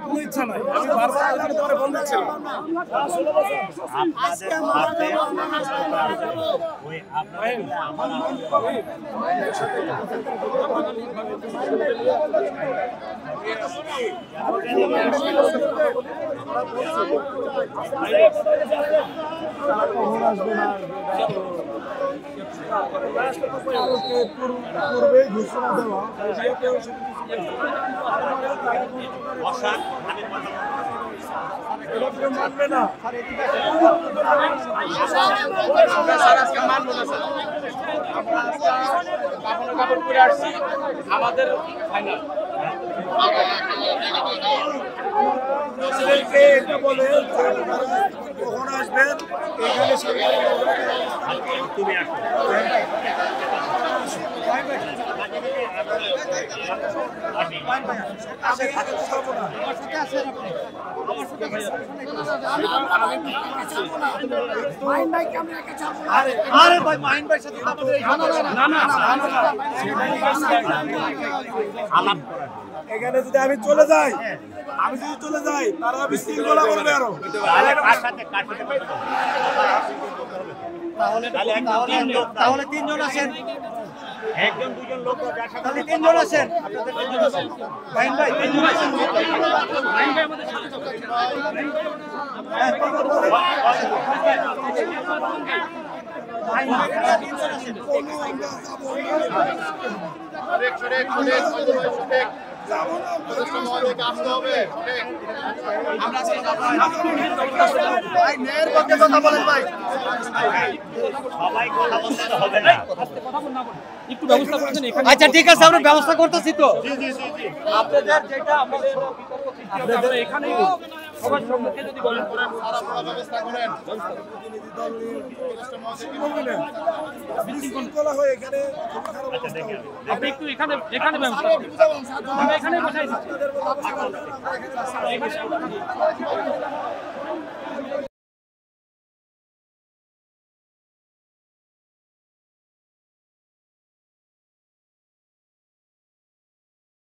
কোনো ইচ্ছা নাই। আমি বারবার এখানে তোমারে বলতেছিলাম পূর্বে ঘোষণা দেওয়া মানবে না। আমাদের এটা বলে কখন আসবেন এখানে তুমি এখানে যদি আমি চলে যাই তারা বিশৃঙ্খলা করবে আরো। তাহলে তিনজন আছেন, একজন দুজন লোক, তাহলে তিনজন আছেন, মাইন ভাই তিনজন আছেন, মাইন ভাই আমাদের সাথে আচ্ছা ঠিক আছে, আমরা ব্যবস্থা করতেছি তো। আপনাদের যেটা আপনাদের এখানেই সবার সম্মুখে যদি বলেন ব্যবস্থা করেন, বিশৃঙ্খলা হয়ে এখানে আপনি একটু এখানে ব্যবস্থা করুন, এখানে বসাই দিচ্ছি।